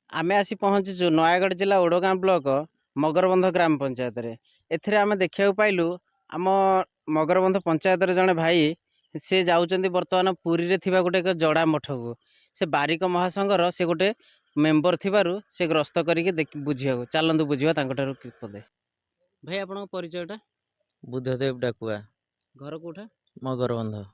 आमे आसी पहुँचीचु नयागढ़ जिला ओडगाँ ब्लॉक मगरबंध ग्राम पंचायत रे। एथिरे आमे देखिବାକୁ पाइलु आम मगरबंध पंचायत रे जणे भाई से जाउचंदी वर्तमान पुरी रे थिबा गोटे एक जड़ा मठ को से बारिक महासंघर से गोटे मेंबर थिबारु से ग्रस्त करिके बुझिया चलंतु बुझिया तांकटारु पदे। भाई आपन परिचयटा? बुद्धदेव डाकुआ घर कोठा? मगरबंध।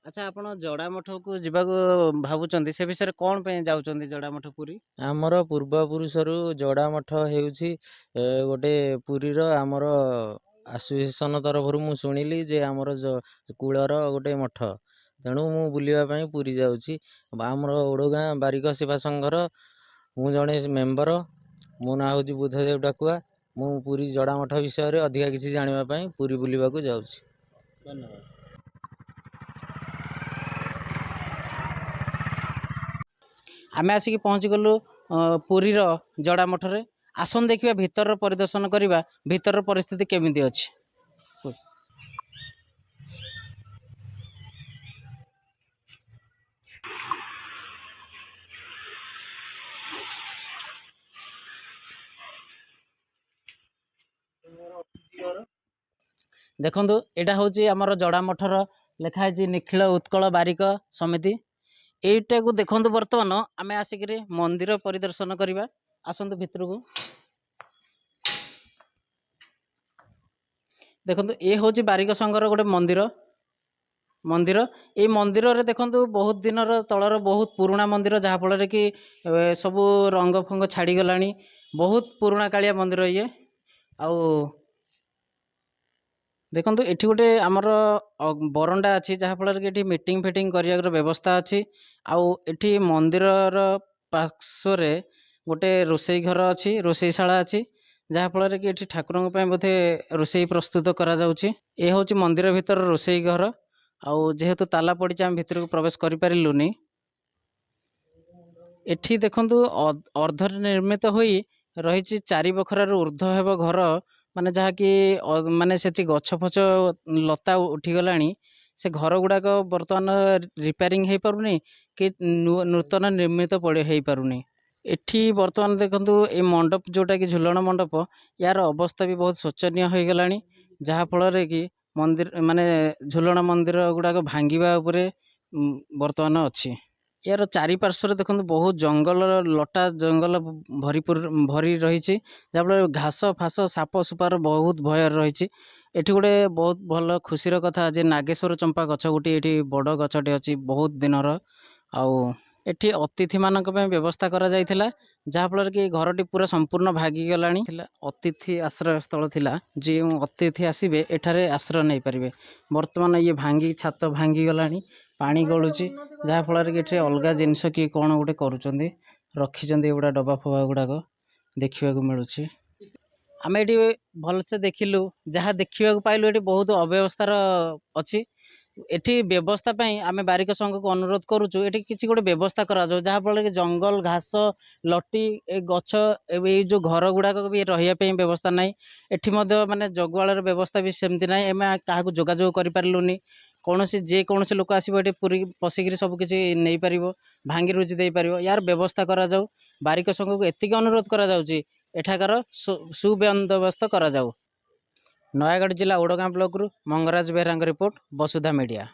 अच्छा आपण जड़ा मठ को जिबाको भाबुचंदी से विषय कोन पे जाउचंदी जड़ा मठ पुरी? आमर पूर्वपुरुषरू जड़ा मठ हेउछि गोटे पुरीर आमर आसोसिएसन तरफरू मु शुणिली जे आमर कूलर गोटे मठ तेणु मु बुलिबा पई पुरी जाउछि। आमर ओडगाँ बारिक सेवा संघर मु जणे मेंबर। मो ना होछि बुद्धदेव डाकुआ। मु पुरी जड़ा मठ विषय रे अधिका किछि जानिबा पई पुरी बुलिबाकू जाउछि। धन्यवाद। आमे आसिक पहुँची गलु पुरीर जड़ा मठरे। आसन देखिबा भितर परिदर्शन करिबा भितर परिस्थिति केमिति अछि। देखंतु एटा होची हमर जड़ा मठर लेखा है निखिल उत्कल बारिक समिति। एटा को देखंतु वर्तमान आमे आसिक मंदिर परिदर्शन करिबा। आसंतु भितर को देखंतु ए होची बारिक संघर गोटे मंदिर ए मंदिर रे देखंतु बहुत दिन तलर बहुत पुराना मंदिर जहाँ फल कि सबू रंग फंग छाड़ी गलानी। बहुत पुराना कालिया मंदिर ये आउ देखंतु एठी गोटे आमर बरंडा अच्छी जहाँ फल कि मीटिंग फिटिंग कर व्यवस्था अच्छी। आउ एठी मंदिर पार्श्व गोटे रोसई घर अच्छी रोसईशाला अच्छी जहाँ फल कि एठी ठाकुर बोधे रोसई प्रस्तुत करा जाउछि। ए होछि मंदिर भितर रोसई घर। आउ जेहेतु ताला पड़ी आम भितर को प्रवेश कर पारिलुनी। एठी देखंतु अर्ध निर्मित होई रही चारि बखरार ऊर्ध्व हेब घर माने जहाँ कि माने सेठी गछ फछ लता उठी गलानी। से घर गुड़ाक बर्तमान रिपेयरिंग हो पारुनी कि नूतन निर्मित हो पारुनी। एठी बर्तमान देखंतु ए मंडप जोटा कि झुलन मंडप यार अवस्था भी बहुत शोचनीय हो गलानी। जहाँ फल कि मंदिर माने झुलन मंदिर गुड़ाक भांगिबा उपरे बर्तमान अच्छी। यार चारिपार्श्व देखो बहुत जंगल लटा जंगल भरी रही जहाँफल घास फास साप सुपार बहुत भय रही। एठी गोटे बहुत भल खुशीर कथा जे नागेश्वर चंपा गछ गोटे ये बड़ गछटे अच्छी बहुत दिनर। आउ एठी अतिथि मानक व्यवस्था करा जायथिला जहाँ फल कि घरटी पूरा संपूर्ण भागी गलानी। अतिथि आश्रय स्थल थिला जे अतिथि आसिबे एठारे आश्रय नहीं पारिबे। वर्तमान ये भांगी छात भांगी गलानी पानी गलुची जहाँ फल कि अलग जिनस किए कौन गोटे करुँच रखी गुड़ा डब्बा फबा गुड़ाक देखा मिलूँ। आम ये भलसे देखिलु जहाँ देखा पाइलु ये बहुत अव्यवस्थार अच्छी। एठी व्यवस्था आम बारिक संघ को अनुरोध करुचु एठी किसी गोटे व्यवस्था करा जाओ जहाँ फल कि जंगल घास लटी ए गछ ए जो घर गुड़ाक भी रही व्यवस्था ना। एठी माने जगुआल व्यवस्था भी सेमती ना। एम क्या जोगाजोग कर पार्लुनी कौन जे कौन लोक आसो ये पूरी पशिकी सबकि नहीं पार भांगी रुचि दे पार यार व्यवस्था करा जाऊ। बारिक संघ को एतिक अनुरोध करा जाउची एठाकार सुबंदोबस्त करा जाऊ। नयागढ़ जिला ओडगाँ ब्लॉक रु मंगराज बेहरा रिपोर्ट वसुधा मीडिया।